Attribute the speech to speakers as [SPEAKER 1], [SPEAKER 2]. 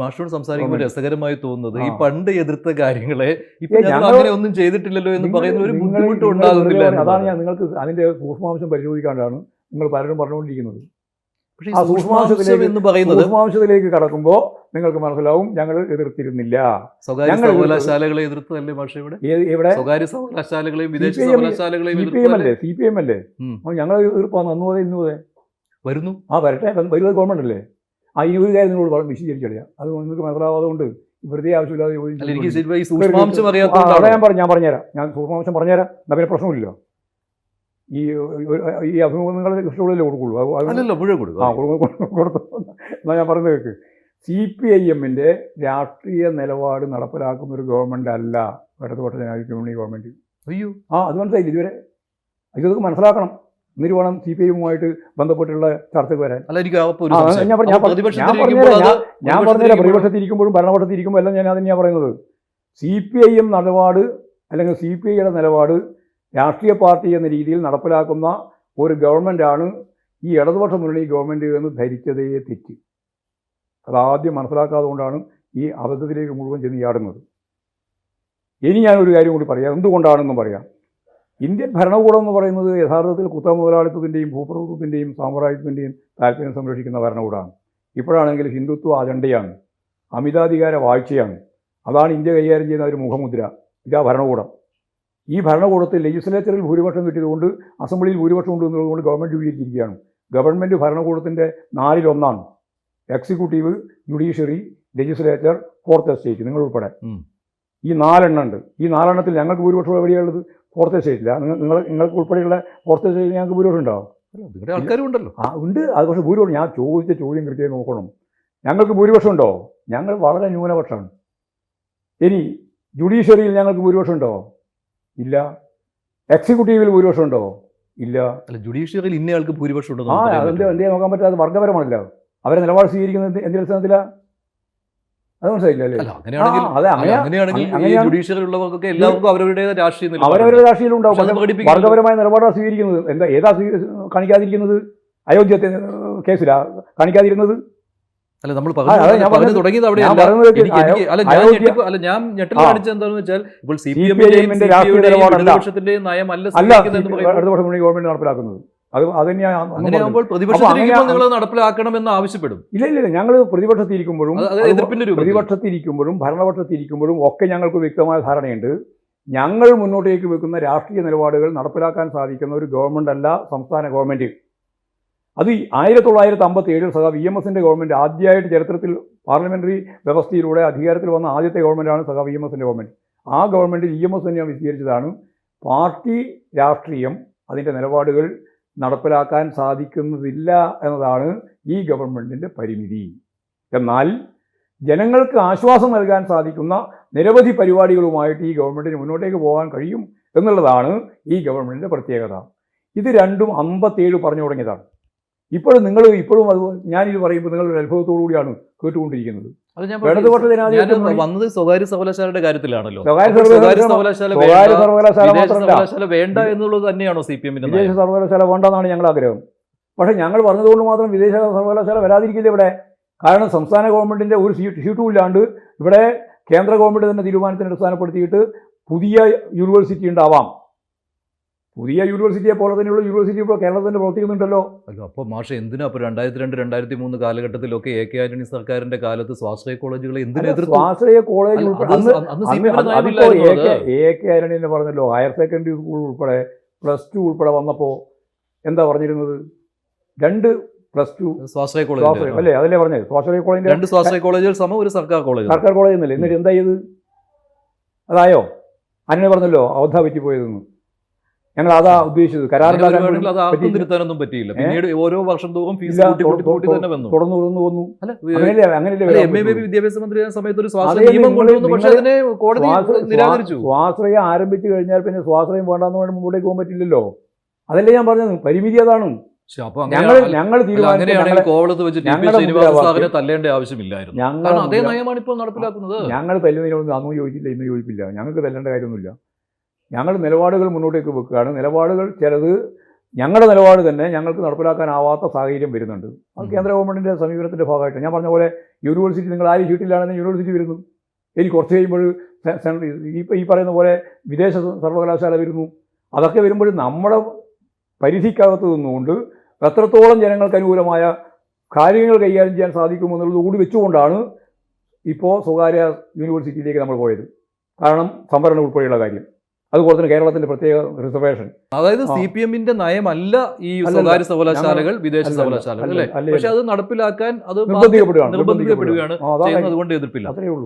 [SPEAKER 1] മാഷോട് സംസാരിക്കുമ്പോൾ രസകരമായി തോന്നുന്നത് ഈ പണ്ട് എതിർത്ത കാര്യങ്ങളെ ഇപ്പൊ ഞങ്ങൾ അങ്ങനെ ഒന്നും ചെയ്തിട്ടില്ലല്ലോ എന്ന് പറയുന്ന ഒരു ബുദ്ധിമുട്ടും ഉണ്ടാകുന്നില്ല.
[SPEAKER 2] അതാണ് ഞാൻ നിങ്ങൾക്ക് അതിന്റെ സൂക്ഷ്മാംശം പരിശോധിക്കാണ്ടാണ് നിങ്ങൾ പലരും പറഞ്ഞുകൊണ്ടിരിക്കുന്നത്.
[SPEAKER 1] പക്ഷേ ഈ സൂക്ഷ്മാംശം എന്ന് പറയുന്നത്
[SPEAKER 2] സൂക്ഷ്മാംശത്തിലേക്ക് കടക്കുമ്പോൾ നിങ്ങൾക്ക് മനസ്സിലാവും ഞങ്ങൾ എതിർത്തിരുന്നില്ല.
[SPEAKER 1] സ്വകാര്യ സർവകലാശാലകളെ എതിർത്തല്ലേ മാഷെ ഇവിടെ? സ്വകാര്യ സർവകലാശാലകളെയും വിദേശ സർവകലാശാലകളെയും
[SPEAKER 2] CPM അല്ലേ ഞങ്ങൾ എതിർപ്പാന്ന് അന്ന് പോലെ ഇന്ന് പോലെ
[SPEAKER 1] വരുന്നു.
[SPEAKER 2] വരട്ടെ, വരുന്നത് ഗവൺമെന്റ് അല്ലേ. ഈ ഒരു കാര്യം നിങ്ങളോട് വിശദീകരിച്ചറിയാം. അത് നിങ്ങൾക്ക് മനസ്സിലാവാതെ കൊണ്ട് വെറുതെ ആവശ്യമില്ലാതെ ഞാൻ പറഞ്ഞുതരാം. ഞാൻ സൂക്ഷ്മാംശം പറഞ്ഞുതരാം. എന്നാ പിന്നെ പ്രശ്നമില്ല. ഈ അഭിമുഖങ്ങളെ ഇഷ്ടമുള്ളതല്ലേ കൊടുക്കുള്ളൂ. കൊടുത്തു എന്നാൽ ഞാൻ പറഞ്ഞു കേൾക്ക്. CPIMന്റെ രാഷ്ട്രീയ നിലപാട് നടപ്പിലാക്കുന്ന ഒരു ഗവൺമെന്റ് അല്ല ഇടതുപക്ഷ ജനാധിപത്യ മുന്നണി ഗവൺമെന്റ്.
[SPEAKER 1] അയ്യോ,
[SPEAKER 2] അത് മനസ്സിലായില്ല ഇതുവരെ. ഇതൊക്കെ മനസ്സിലാക്കണം. എന്നിട്ട് വേണം CPIയുമായിട്ട് ബന്ധപ്പെട്ടുള്ള ചർച്ചയ്ക്ക് വരാൻ. ഞാൻ പറഞ്ഞുതരാം. പ്രതിപക്ഷത്തിരിക്കുമ്പോഴും ഭരണപക്ഷത്തിരിക്കുമ്പോൾ എല്ലാം ഞാൻ അതിനെയാണ് പറയുന്നത്. CPIM നിലപാട് അല്ലെങ്കിൽ CPIയുടെ നിലപാട് രാഷ്ട്രീയ പാർട്ടി എന്ന രീതിയിൽ നടപ്പിലാക്കുന്ന ഒരു ഗവൺമെൻറ്റാണ് ഈ ഇടതുപക്ഷ മുന്നണി ഗവൺമെൻറ് എന്ന് ധരിച്ചതേ തെറ്റ്. അതാദ്യം മനസ്സിലാക്കാതെ കൊണ്ടാണ് ഈ അബദ്ധത്തിലേക്ക് മുഴുവൻ ചെന്ന് ചാടുന്നത്. ഇനി ഞാനൊരു കാര്യം കൂടി പറയാം, എന്തുകൊണ്ടാണെന്നും പറയാം. ഇന്ത്യൻ ഭരണകൂടം എന്ന് പറയുന്നത് യഥാർത്ഥത്തിൽ കുത്തക മുതലാളിത്തത്തിൻ്റെയും ഭൂപ്രഭുത്വത്തിൻ്റെയും സാമ്രാജ്യത്തിൻ്റെയും താല്പര്യം സംരക്ഷിക്കുന്ന ഭരണകൂടമാണ്. ഇപ്പോഴാണെങ്കിൽ ഹിന്ദുത്വ അജണ്ടയാണ്, അമിതാധികാര വാഴ്ചയാണ്. അതാണ് ഇന്ത്യ കൈകാര്യം ചെയ്യുന്ന ഒരു മുഖമുദ്ര. ഇതാ ഭരണകൂടം. ഈ ഭരണകൂടത്തിൽ ലെജിസ്ലേച്ചറിൽ ഭൂരിപക്ഷം കിട്ടിയതുകൊണ്ട് അസംബ്ലിയിൽ ഭൂരിപക്ഷം ഉണ്ടെന്നുള്ളതുകൊണ്ട് ഗവൺമെൻറ് രൂപീകരിച്ചിരിക്കുകയാണ്. ഗവൺമെൻറ് ഭരണകൂടത്തിൻ്റെ 4-1. Executive, judiciary, legislature, fourth estate നിങ്ങൾ ഉൾപ്പെടെ ഈ 4 എണ്ണം ഉണ്ട്. ഈ 4 എണ്ണത്തിൽ ഞങ്ങൾക്ക് ഭൂരിപക്ഷം എവിടെയുള്ളത്? ഫോർത്ത് എസ്റ്റേറ്റില്ല. നിങ്ങൾക്ക് ഉൾപ്പെടെയുള്ള ഫോർത്ത് എസ്റ്റേറ്റിൽ ഞങ്ങൾക്ക് ഭൂരിപക്ഷം ഉണ്ടാവും.
[SPEAKER 1] ആൾക്കാരുണ്ടല്ലോ.
[SPEAKER 2] ഉണ്ട്. അത് പക്ഷേ ഭൂരിപക്ഷം ഞാൻ ചോദിച്ച ചോദ്യം കൃത്യമായി നോക്കണം. ഞങ്ങൾക്ക് ഭൂരിപക്ഷം ഉണ്ടോ? ഞങ്ങൾ വളരെ ന്യൂനപക്ഷമാണ്. ഇനി ജുഡീഷ്യറിയിൽ ഞങ്ങൾക്ക് ഭൂരിപക്ഷം ഉണ്ടോ? ഇല്ല. എക്സിക്യൂട്ടീവിൽ ഭൂരിപക്ഷം ഉണ്ടോ? ഇല്ല.
[SPEAKER 1] അല്ല, ജുഡീഷ്യറിയിൽ ഇന്നയാൾക്ക് ഭൂരിപക്ഷം ഉണ്ടോ?
[SPEAKER 2] എന്തേ നോക്കാൻ പറ്റാതെ വർഗ്ഗപരമാണല്ലോ. അവരെ നിലപാട് സ്വീകരിക്കുന്നത് എന്ത് അടിസ്ഥാനത്തിലാ? അത് മനസ്സിലായില്ലേ? അവരവരുടെ രാഷ്ട്രീയം ഉണ്ടാവും. വർഗ്ഗപരമായ നിലപാടാണ് സ്വീകരിക്കുന്നത്. ഏതാ കാണിക്കാതിരിക്കുന്നത്? അയോധ്യത്തെ കേസിലാ കാണിക്കാതിരുന്നത്?
[SPEAKER 1] അല്ല, നമ്മൾ പറഞ്ഞു തുടങ്ങിയത് അവിടെയല്ല. ഞാൻ ഞെട്ടൽ കാണിച്ചത് എന്താണെന്ന് വെച്ചാൽ ഇപ്പോൾ CPIMന്റെ ഇടതുപക്ഷത്തിന്റെ നയമല്ല
[SPEAKER 2] ഇടതുപക്ഷ മുന്നണി ഗവൺമെന്റ് നടപ്പിലാക്കുന്നത്.
[SPEAKER 1] അങ്ങനെയാകുമ്പോൾ പ്രതിപക്ഷത്തിരിക്കുമ്പോൾ നിങ്ങൾ നടപ്പിലാക്കണമെന്ന് ആവശ്യപ്പെടും.
[SPEAKER 2] ഇല്ല, ഞങ്ങൾ പ്രതിപക്ഷത്തിരിക്കുമ്പോഴും ഭരണപക്ഷത്തിരിക്കുമ്പോഴും ഒക്കെ ഞങ്ങൾക്ക് വ്യക്തമായ ധാരണയുണ്ട്. ഞങ്ങൾ മുന്നോട്ടേക്ക് വെക്കുന്ന രാഷ്ട്രീയ നിലപാടുകൾ നടപ്പിലാക്കാൻ സാധിക്കുന്ന ഒരു ഗവൺമെന്റ് അല്ല സംസ്ഥാന ഗവൺമെന്റ്. അത് 1957 സഖാ VMSന്റെ ഗവൺമെന്റ് ആദ്യമായിട്ട് ചരിത്രത്തിൽ പാർലമെന്ററി വ്യവസ്ഥയിലൂടെ അധികാരത്തിൽ വന്ന ആദ്യത്തെ ഗവൺമെന്റാണ് സഖാ VMSന്റെ ഗവൺമെന്റ്. ആ ഗവൺമെന്റിൽ EMS തന്നെയാണ് വിശദീകരിച്ചതാണ് പാർട്ടി രാഷ്ട്രീയം അതിൻ്റെ നിലപാടുകൾ നടപ്പിലാക്കാൻ സാധിക്കുന്നതില്ല എന്നതാണ് ഈ ഗവൺമെൻറ്റിൻ്റെ പരിമിതി. എന്നാൽ ജനങ്ങൾക്ക് ആശ്വാസം നൽകാൻ സാധിക്കുന്ന നിരവധി പരിപാടികളുമായിട്ട് ഈ ഗവൺമെൻറ്റിന് മുന്നോട്ടേക്ക് പോകാൻ കഴിയും എന്നുള്ളതാണ് ഈ ഗവൺമെൻറ്റിൻ്റെ പ്രത്യേകത. ഇത് രണ്ടും 57 പറഞ്ഞു തുടങ്ങിയതാണ്. ഇപ്പോഴും ഞാനിത് പറയുമ്പോൾ നിങ്ങളൊരു അത്ഭുതത്തോടു കൂടിയാണ് കേട്ടുകൊണ്ടിരിക്കുന്നത്.
[SPEAKER 1] വന്നത് സ്വകാര്യ സർവകലാശാലയുടെ കാര്യത്തിലാണല്ലോ.
[SPEAKER 2] സ്വകാര്യ സർവകലാശാല
[SPEAKER 1] വേണ്ട എന്നുള്ളത് തന്നെയാണോ CPMന്റെ?
[SPEAKER 2] വിദേശ സർവകലാശാല വേണ്ടെന്നാണ് ഞങ്ങളുടെ ആഗ്രഹം. പക്ഷേ ഞങ്ങൾ പറഞ്ഞതുകൊണ്ട് മാത്രം വിദേശ സർവകലാശാല വരാതിരിക്കില്ല ഇവിടെ. കാരണം സംസ്ഥാന ഗവൺമെൻറ്റിൻ്റെ ഒരു സീറ്റും ഇല്ലാണ്ട് ഇവിടെ കേന്ദ്ര ഗവൺമെൻറ് തന്നെ തീരുമാനത്തിന് അടിസ്ഥാനപ്പെടുത്തിയിട്ട് പുതിയ യൂണിവേഴ്സിറ്റി ഉണ്ടാവാം. പുതിയ യൂണിവേഴ്സിറ്റിയെ പോലെ തന്നെയുള്ള യൂണിവേഴ്സിറ്റി ഇപ്പോൾ കേരളത്തിൽ പ്രവർത്തിക്കുന്നുണ്ടല്ലോ.
[SPEAKER 1] അപ്പോൾ മാഷ എന്തിനാ അപ്പോൾ 2002-2003 കാലഘട്ടത്തിലൊക്കെ AK ആന്റണി സർക്കാരിന്റെ കാലത്ത് സ്വാശ്രയ കോളേജുകളെ
[SPEAKER 2] സ്വാശ്രയ കോളേജ് AK ആന്റണി തന്നെ പറഞ്ഞല്ലോ. ഹയർ സെക്കൻഡറി സ്കൂൾ ഉൾപ്പെടെ +2 ഉൾപ്പെടെ വന്നപ്പോൾ എന്താ പറഞ്ഞിരുന്നത്? 2 +2
[SPEAKER 1] സ്വാശ്രയ കോളേജ്
[SPEAKER 2] അല്ലേ? അതല്ലേ പറഞ്ഞത്? സ്വാശ്രയ കോളേജ്
[SPEAKER 1] 2 സ്വാശ്രയ കോളേജുകൾ സമം ഒരു സർക്കാർ കോളേജ്
[SPEAKER 2] എന്നല്ലേ? എന്നിട്ട് എന്താ ചെയ്ത്? അതായോ? ആന്റണി പറഞ്ഞല്ലോ അബദ്ധ പറ്റിപ്പോയതെന്ന്. ഞങ്ങൾ അതാ ഉദ്ദേശിച്ചത്.
[SPEAKER 1] കരാറിലാക്കാനൊന്നും പറ്റിയില്ല. പിന്നീട് ഓരോ വർഷം തോറും ഫീസ് കൂട്ടി തന്നെ വന്നു.
[SPEAKER 2] തുടർന്നു വന്നു.
[SPEAKER 1] വിദ്യാഭ്യാസ മന്ത്രി സമയത്ത് ഒരു സ്വാശ്രയ നിയമം കൊണ്ടുവന്നു. പക്ഷേ അതിനെ കോടതി നിരാകരിച്ചു.
[SPEAKER 2] സ്വാശ്രയം ആരംഭിച്ചു കഴിഞ്ഞാൽ പിന്നെ സ്വാശ്രയം വേണ്ടാന്ന് വേണം മുമ്പോട്ടേക്ക് പോകാൻ പറ്റില്ലല്ലോ. അതല്ലേ ഞാൻ പറഞ്ഞത്, പരിമിതി അതാണ്.
[SPEAKER 1] തല്ലേണ്ട ആവശ്യമില്ലായിരുന്നു. അതേ നയമാണ് ഇപ്പോൾ നടപ്പിലാക്കുന്നത്.
[SPEAKER 2] ഞങ്ങൾ തല്ലുന്നതിനൊന്നും അന്നും യോജിച്ചില്ല, ഇന്ന് യോജിപ്പില്ല. ഞങ്ങൾക്ക് തല്ലേണ്ട കാര്യമൊന്നുമില്ല. ഞങ്ങൾ നിലപാടുകൾ മുന്നോട്ടേക്ക് വെക്കുകയാണ്. നിലപാടുകൾ ചിലത് ഞങ്ങളുടെ നിലപാട് തന്നെ ഞങ്ങൾക്ക് നടപ്പിലാക്കാനാവാത്ത സാഹചര്യം വരുന്നുണ്ട്. അത് കേന്ദ്ര ഗവൺമെൻറ്റിൻ്റെ സമീപനത്തിൻ്റെ ഭാഗമായിട്ട് ഞാൻ പറഞ്ഞ പോലെ യൂണിവേഴ്സിറ്റി നിങ്ങൾ ആരും ഷീറ്റിലാണെന്ന് യൂണിവേഴ്സിറ്റി വരുന്നു. ഇനി കുറച്ച് കഴിയുമ്പോൾ ഈ പറയുന്ന പോലെ വിദേശ സർവകലാശാല വരുന്നു. അതൊക്കെ വരുമ്പോൾ നമ്മുടെ പരിധിക്കകത്ത് നിന്നുകൊണ്ട് എത്രത്തോളം ജനങ്ങൾക്ക് അനുകൂലമായ കാര്യങ്ങൾ കൈകാര്യം ചെയ്യാൻ സാധിക്കുമെന്നുള്ളത് കൂടി വെച്ചുകൊണ്ടാണ് ഇപ്പോൾ സ്വകാര്യ യൂണിവേഴ്സിറ്റിയിലേക്ക് നമ്മൾ പോയത്. കാരണം സംവരണം ഉൾപ്പെടെയുള്ള കാര്യം, അതുപോലെ തന്നെ കേരളത്തിന്റെ പ്രത്യേക റിസർവേഷൻ.
[SPEAKER 1] അതായത് CPM-ന്റെ നയമല്ല ഈ സ്വകാര്യ സർവകലാശാലകൾ, വിദേശ സർവകലാശാലകൾ അല്ലേ? പക്ഷെ അത് നടപ്പിലാക്കാൻ അത് നിർബന്ധിക്കപ്പെടുകയാണ് ചെയ്യുന്നത്. അതുകൊണ്ട് എതിർപ്പില്ല.
[SPEAKER 2] അത്രയേ ഉള്ളൂ.